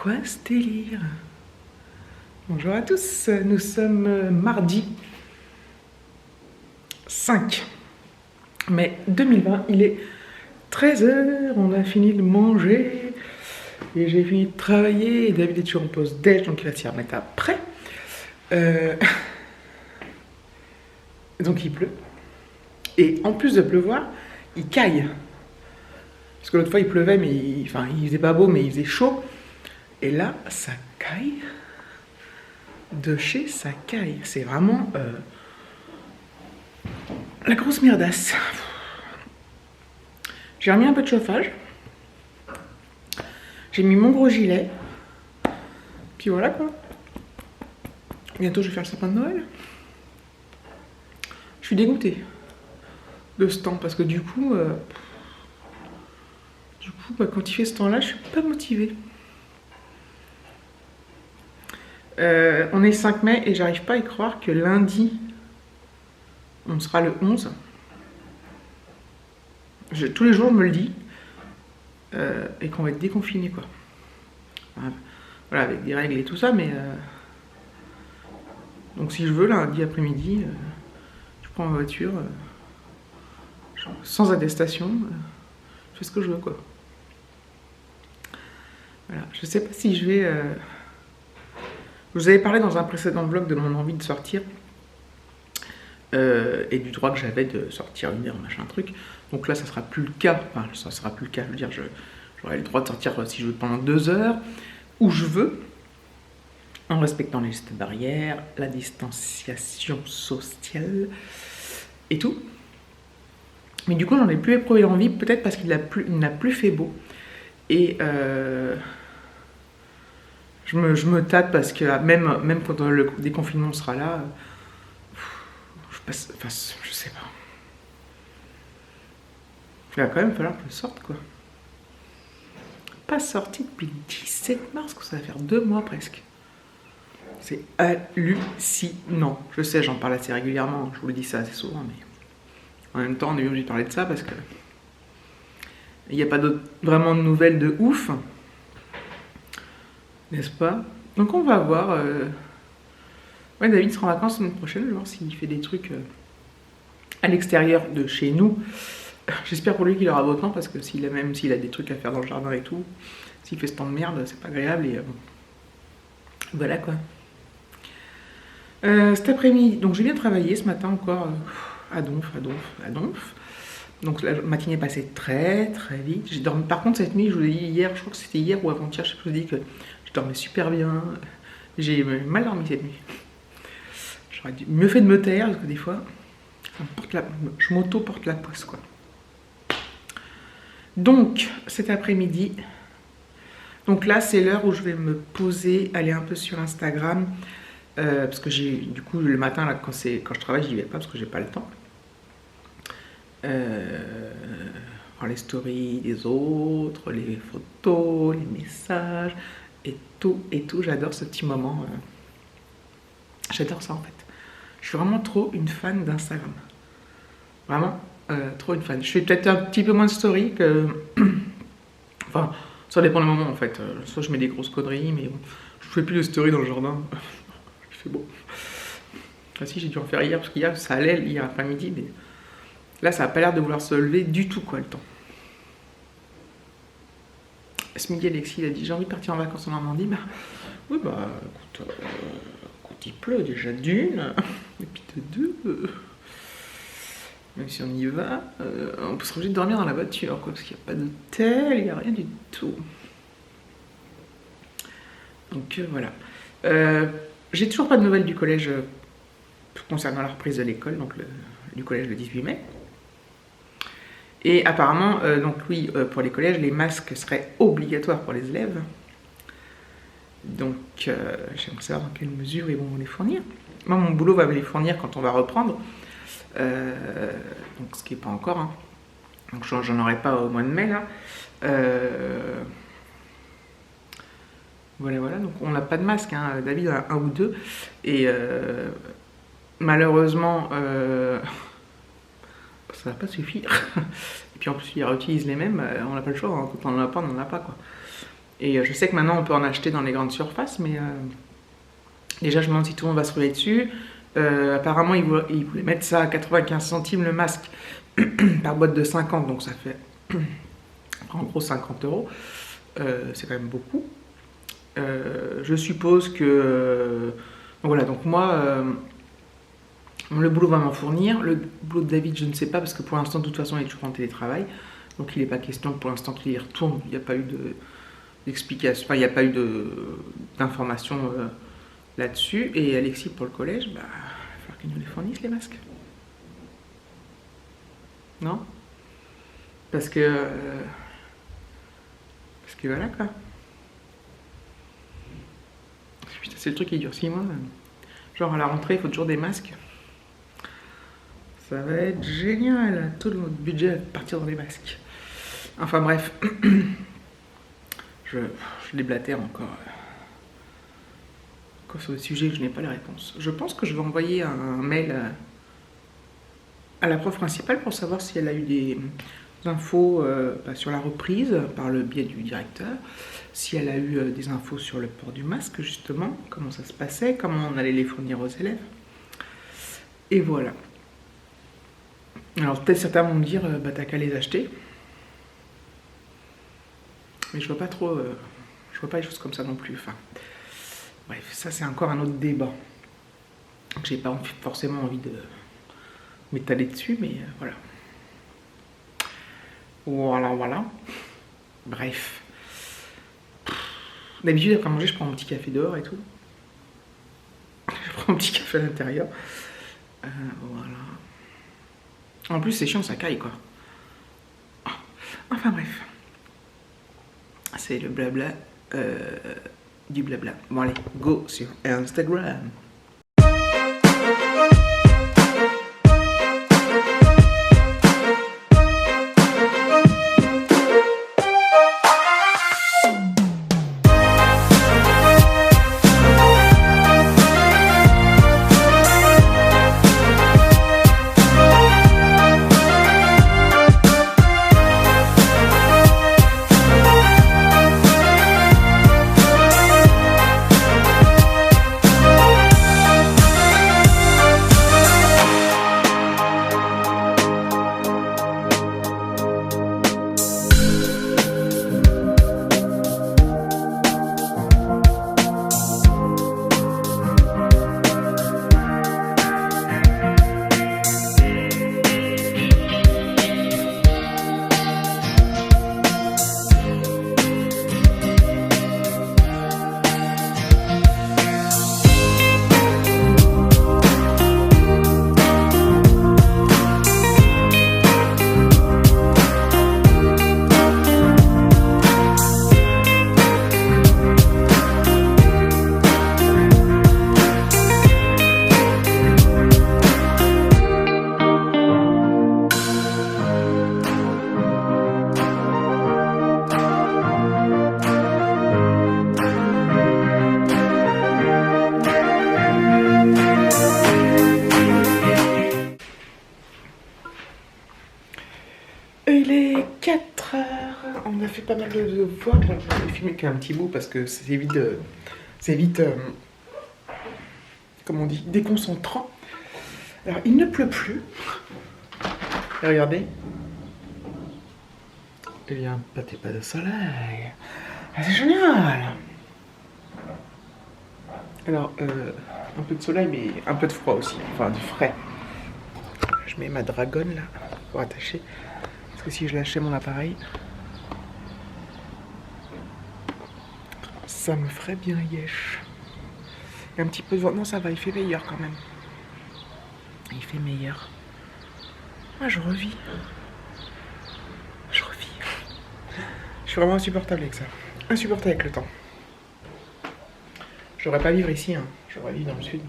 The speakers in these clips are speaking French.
quoi ce délire? Bonjour à tous, nous sommes mardi 5 mai 2020, il est 13 h, on a fini de manger et j'ai fini de travailler et David est toujours en pause déj donc il va s'y remettre après. Donc il pleut et en plus de pleuvoir, il caille. Parce que l'autre fois il pleuvait mais il faisait pas beau mais il faisait chaud. Et là, ça caille. De chez ça caille. C'est vraiment la grosse merdasse. J'ai remis un peu de chauffage. J'ai mis mon gros gilet. Puis voilà quoi. Bientôt je vais faire le sapin de Noël. Je suis dégoûtée de ce temps parce que du coup, quand il fait ce temps-là, je suis pas motivée. On est le 5 mai et j'arrive pas à y croire que lundi, on sera le 11. Tous les jours, je me le dis. Et qu'on va être déconfiné, quoi. Voilà, avec des règles et tout ça, mais... Donc si je veux, lundi après-midi, je prends ma voiture, sans attestation, je fais ce que je veux, quoi. Voilà, je sais pas si je vais... Je vous avais parlé dans un précédent vlog de mon envie de sortir et du droit que j'avais de sortir une heure, machin truc. Donc là, ça sera plus le cas. Enfin, ça sera plus le cas. Je veux dire, j'aurai le droit de sortir si je veux pendant 2 heures où je veux, en respectant les gestes barrières, la distanciation sociale et tout. Mais du coup, j'en ai plus éprouvé l'envie, peut-être parce qu'il n'a plus fait beau. Et je me tâte parce que même quand le déconfinement sera là, je sais pas. Il va quand même falloir que je sorte, quoi. Pas sorti depuis le 17 mars, que ça va faire 2 mois presque. C'est hallucinant. Je sais, j'en parle assez régulièrement, je vous le dis ça assez souvent, mais en même temps, on est obligé de parler de ça parce que il n'y a pas vraiment de nouvelles de ouf. N'est-ce pas? Donc on va voir. Ouais, David sera en vacances la semaine prochaine, je vais voir s'il fait des trucs à l'extérieur de chez nous. J'espère pour lui qu'il aura beau temps parce que s'il a des trucs à faire dans le jardin et tout, s'il fait ce temps de merde, c'est pas agréable et voilà quoi. Cet après-midi, donc j'ai bien travaillé ce matin encore à donf. Donc la matinée est passée très très vite. J'ai dormi. Par contre cette nuit, je vous l'ai dit hier, je crois que c'était hier ou avant-hier, je vous ai dit que je dormais super bien. J'ai mal dormi cette nuit. J'aurais mieux fait de me taire parce que des fois, je m'auto-porte la poisse quoi. Donc cet après-midi, donc là c'est l'heure où je vais me poser, aller un peu sur Instagram parce que j'ai du coup le matin là quand je travaille j'y vais pas parce que j'ai pas le temps. Voir les stories des autres, les photos, les messages et tout, j'adore ce petit moment. J'adore ça en fait. Je suis vraiment trop une fan d'Instagram. Vraiment trop une fan. Je fais peut-être un petit peu moins de stories que... Enfin, ça dépend des moments en fait. Soit je mets des grosses conneries, mais bon, je fais plus de stories dans le jardin. Il fait beau. Ah si, j'ai dû en faire hier parce qu'hier ça allait, hier après-midi, mais... Là, ça n'a pas l'air de vouloir se lever du tout, quoi, le temps. Ce midi, Alexis, il a dit, j'ai envie de partir en vacances en Normandie. Bah, oui, bah, écoute, il pleut déjà d'une, et puis de deux. Même si on y va, on peut se obligé de dormir dans la voiture, quoi, parce qu'il n'y a pas d'hôtel, il n'y a rien du tout. Donc, voilà. J'ai toujours pas de nouvelles du collège concernant la reprise de l'école, donc du collège le 18 mai. Et apparemment, donc oui, pour les collèges, les masques seraient obligatoires pour les élèves. Donc, j'aimerais savoir dans quelle mesure ils vont les fournir. Moi, mon boulot va me les fournir quand on va reprendre. Donc, ce qui n'est pas encore. Hein. Donc, j'en aurai pas au mois de mai, là. Voilà. Donc, on n'a pas de masque. Hein. David a un ou deux. Et malheureusement... ça va pas suffire. Et puis en plus, ils réutilisent les mêmes, on n'a pas le choix, hein. Quand on n'en a pas, on n'en a pas, quoi. Et je sais que maintenant on peut en acheter dans les grandes surfaces, mais déjà je me demande si tout le monde va se rouler dessus. Apparemment ils voulaient mettre ça à 95 centimes le masque par boîte de 50, donc ça fait en gros 50 euros. C'est quand même beaucoup. Je suppose que... voilà, donc moi, le boulot va m'en fournir. Le boulot de David, je ne sais pas, parce que pour l'instant, de toute façon, il est toujours en télétravail. Donc il n'est pas question pour l'instant qu'il y retourne. Il n'y a pas eu d'explication, enfin, il n'y a pas eu d'informations là-dessus. Et Alexis, pour le collège, bah, il va falloir qu'il nous les fournisse, les masques. Non? Parce que voilà, quoi. Putain, c'est le truc qui dure 6 mois. Genre à la rentrée, il faut toujours des masques. Ça va être génial. Tout notre budget va partir dans les masques. Enfin bref. Je déblatère encore sur le sujet que je n'ai pas les réponses. Je pense que je vais envoyer un mail à la prof principale pour savoir si elle a eu des infos sur la reprise par le biais du directeur, si elle a eu des infos sur le port du masque justement, comment ça se passait, comment on allait les fournir aux élèves. Et voilà. Alors peut-être certains vont me dire, bah t'as qu'à les acheter. Mais je vois pas trop, je vois pas les choses comme ça non plus. Enfin, bref, ça c'est encore un autre débat. J'ai pas forcément envie de m'étaler dessus, mais voilà. Voilà. Bref. D'habitude, après manger, je prends mon petit café dehors et tout. Je prends un petit café à l'intérieur. Voilà. En plus, c'est chiant, ça caille, quoi. Enfin, bref. C'est le blabla du blabla. Bon, allez, go sur Instagram. Il est 4 heures, on a fait pas mal de devoirs, donc je vais filmer qu'un petit bout parce que c'est vite, comment on dit, déconcentrant. Alors il ne pleut plus, et regardez, il y a un petit pas de soleil, ah, c'est génial. Alors un peu de soleil mais un peu de froid aussi, enfin du frais. Je mets ma dragonne là pour attacher. Si je lâchais mon appareil, ça me ferait bien yesh. Et un petit peu de vent, non ça va, il fait meilleur quand même. Il fait meilleur. Ah, je revis. Je suis vraiment insupportable avec ça. Insupportable avec le temps. J'aurais pas vivre ici, hein. J'aurais vivre dans le sud.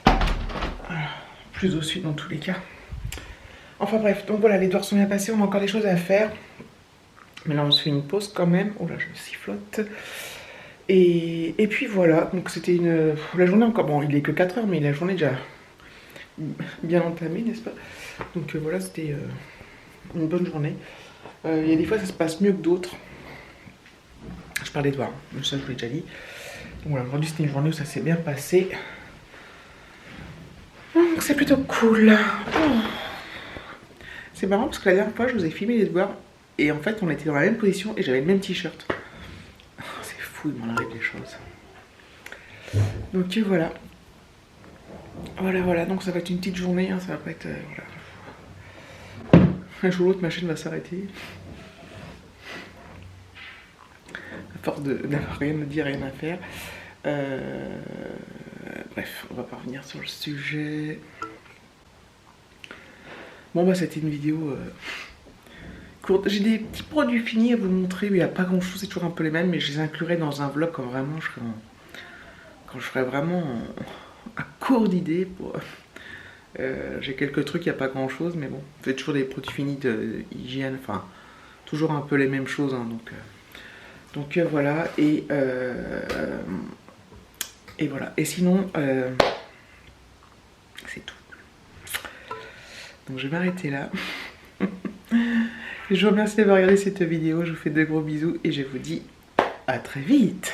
Voilà. Plus au sud dans tous les cas. Enfin bref, donc voilà, les devoirs sont bien passés, on a encore des choses à faire. Mais là on se fait une pause quand même. Oh là, je sifflote. Et puis voilà, donc c'était la journée encore, bon il est que 4 heures, mais la journée déjà bien entamée, n'est-ce pas? Donc voilà, c'était une bonne journée. Il y a des fois ça se passe mieux que d'autres. parlais de voir, mais ça je vous l'ai déjà dit. Donc voilà, aujourd'hui c'était une journée où ça s'est bien passé. Donc c'est plutôt cool. C'est marrant parce que la dernière fois je vous ai filmé les devoirs et en fait on était dans la même position et j'avais le même t-shirt. C'est fou, il m'en arrive des choses. Donc voilà. Voilà, donc ça va être une petite journée, hein, ça va pas être... voilà. Un jour ou l'autre ma chaîne va s'arrêter. À force d'avoir rien à dire, rien à faire. Bref, on va pas revenir sur le sujet. Bon bah c'était une vidéo courte. J'ai des petits produits finis à vous montrer, mais il n'y a pas grand chose, c'est toujours un peu les mêmes, mais je les inclurai dans un vlog quand vraiment quand je serai vraiment à court d'idées pour... j'ai quelques trucs, il n'y a pas grand chose, mais bon, c'est toujours des produits finis de hygiène, enfin toujours un peu les mêmes choses, hein, donc voilà, et voilà, et sinon c'est tout. Donc je vais m'arrêter là. Je vous remercie d'avoir regardé cette vidéo, je vous fais de gros bisous et je vous dis à très vite.